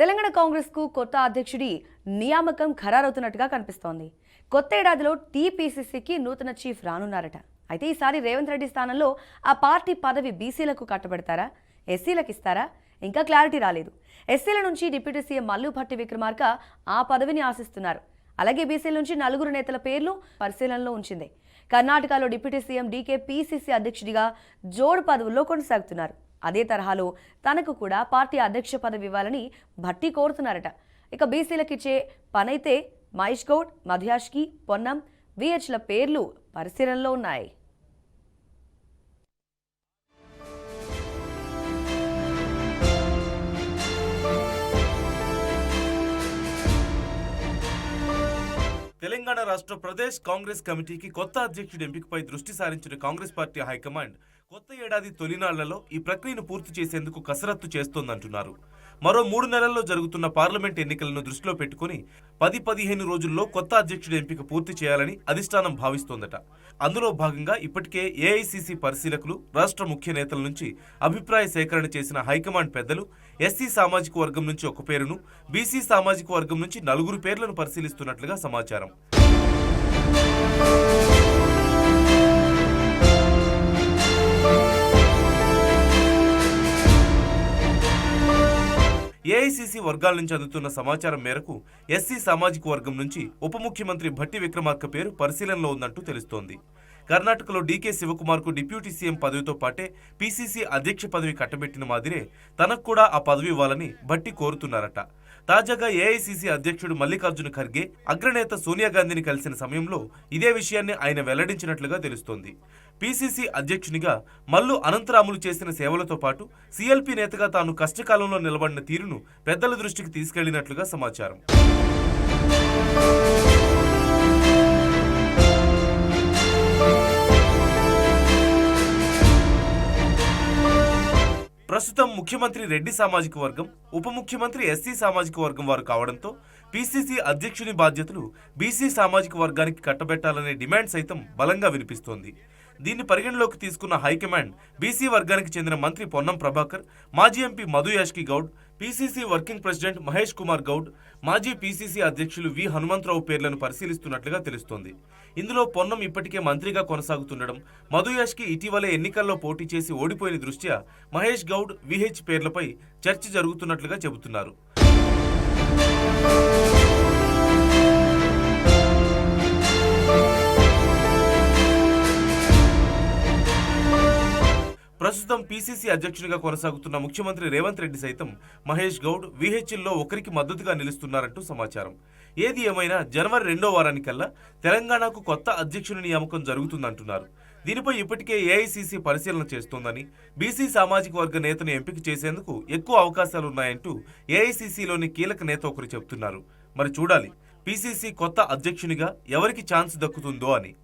తెలంగాణ కాంగ్రెస్ కు కొత్త అధ్యక్షుడి నియామకం ఖరారవుతున్నట్టుగా కనిపిస్తోంది. కొత్త ఏడాదిలో టీపీసీసీకి నూతన చీఫ్ రానున్నారట. అయితే ఈసారి రేవంత్ రెడ్డి స్థానంలో ఆ పార్టీ పదవి బీసీలకు కట్టబెడతారా, ఎస్సీలకు ఇస్తారా? ఇంకా క్లారిటీ రాలేదు. ఎస్సీల నుంచి డిప్యూటీ సీఎం మల్లు భట్టి విక్రమార్క ఆ పదవిని ఆశిస్తున్నారు. అలాగే బీసీల నుంచి 4 నేతల పేర్లు పరిశీలనలో ఉంచింది. కర్ణాటకలో డిప్యూటీ సీఎం డీకే పీసీసీ అధ్యక్షుడిగా జోడు పదవుల్లో కొనసాగుతున్నారు. అదే తరహాలో తనకు కూడా పార్టీ అధ్యక్ష పదవి ఇవ్వాలని భట్టి కోరుతున్నారట. ఇక బీసీలకు ఇచ్చే పనైతే మహేష్ గౌడ్, మధుయాష్కి, పొన్నం, విహెచ్ల పేర్లు పరిశీలనలో ఉన్నాయి. తెలంగాణ రాష్ట్ర ప్రదేశ్ కాంగ్రెస్ కమిటీకి కొత్త అధ్యక్షుడి ఎంపికపై దృష్టి సారించిన కాంగ్రెస్ పార్టీ హైకమాండ్ కొత్త ఏడాది తొలినాళ్లలో ఈ ప్రక్రియను పూర్తి చేసేందుకు కసరత్తు చేస్తోందంటున్నారు. మరో 3 నెలల్లో జరుగుతున్న పార్లమెంట్ ఎన్నికలను దృష్టిలో పెట్టుకుని 10-15 రోజుల్లో కొత్త అధ్యక్షుడి ఎంపిక పూర్తి చేయాలని అధిష్టానం భావిస్తోందట. అందులో భాగంగా ఇప్పటికే ఏఐసీసీ పరిశీలకులు, రాష్ట్ర ముఖ్య నేతల నుంచి అభిప్రాయ సేకరణ చేసిన హైకమాండ్ పెద్దలు ఎస్సీ సామాజిక వర్గం నుంచి ఒక పేరును, బీసీ సామాజిక వర్గం నుంచి 4 పేర్లను పరిశీలిస్తున్నట్లుగా సమాచారం. ఏఐసీసీ వర్గాల నుంచి అందుతున్న సమాచారం మేరకు ఎస్సీ సామాజిక వర్గం నుంచి ఉప ముఖ్యమంత్రి భట్టి విక్రమార్క పేరు పరిశీలనలో ఉందంటూ తెలుస్తోంది. కర్ణాటకలో డీకే శివకుమార్కు డిప్యూటీ సీఎం పదవితో పాటే పీసీసీ అధ్యక్ష పదవి కట్టబెట్టిన మాదిరే తనకు కూడా ఆ పదవి ఇవ్వాలని భట్టి కోరుతున్నారట. తాజాగా ఏఐసీసీ అధ్యక్షుడు మల్లికార్జున ఖర్గే అగ్రనేత సోనియా గాంధీని కలిసిన సమయంలో ఇదే విషయాన్ని ఆయన వెల్లడించినట్లుగా తెలుస్తోంది. పీసీసీ అధ్యక్షునిగా మల్లు అనంతరాములు చేసిన సేవలతో పాటు సీఎల్పీ నేతగా తాను కష్టకాలంలో నిలబడిన తీరును పెద్దల దృష్టికి తీసుకెళ్లినట్లుగా సమాచారం. ప్రస్తుతం ముఖ్యమంత్రి రెడ్డి సామాజిక వర్గం, ఉప ముఖ్యమంత్రి ఎస్సీ సామాజిక వర్గం వారు కావడంతో పీసీసీ అధ్యక్షుని బాధ్యతలు బీసీ సామాజిక వర్గానికి కట్టబెట్టాలనే డిమాండ్ సైతం బలంగా వినిపిస్తోంది. దీన్ని పరిగణలోకి తీసుకున్న హైకమాండ్ బీసీ వర్గానికి చెందిన మంత్రి పొన్నం ప్రభాకర్, మాజీ MP Madhu Yashki Goud, PCC working president Mahesh Kumar Goud, మాజీ పీసీసీ అధ్యక్షులు వి హనుమంతరావు పేర్లను పరిశీలిస్తున్నట్లుగా తెలుస్తోంది. ఇందులో పొన్నం ఇప్పటికే మంత్రిగా కొనసాగుతుండడం, మధుయాష్కి ఇటీవలే ఎన్నికల్లో పోటీ చేసి ఓడిపోయిన దృష్ట్యా మహేష్ గౌడ్, విహెచ్ పేర్లపై చర్చ జరుగుతున్నట్లుగా చెబుతున్నారు. ప్రస్తుతం పీసీసీ అధ్యక్షునిగా కొనసాగుతున్న ముఖ్యమంత్రి రేవంత్ రెడ్డి సైతం మహేష్ గౌడ్, విహెచ్ల్లో ఒకరికి మద్దతుగా నిలుస్తున్నారంటూ సమాచారం. ఏది ఏమైనా జనవరి 2వ వారానికల్లా తెలంగాణకు కొత్త అధ్యక్షుని నియామకం జరుగుతుందంటున్నారు. దీనిపై ఇప్పటికే ఏఐసీసీ పరిశీలన చేస్తోందని, బీసీ సామాజిక వర్గ నేతను ఎంపిక చేసేందుకు ఎక్కువ అవకాశాలున్నాయంటూ ఏఐసీసీలోని కీలక నేత ఒకరు చెబుతున్నారు. మరి చూడాలి పీసీసీ కొత్త అధ్యక్షునిగా ఎవరికి ఛాన్స్ దక్కుతుందో అని.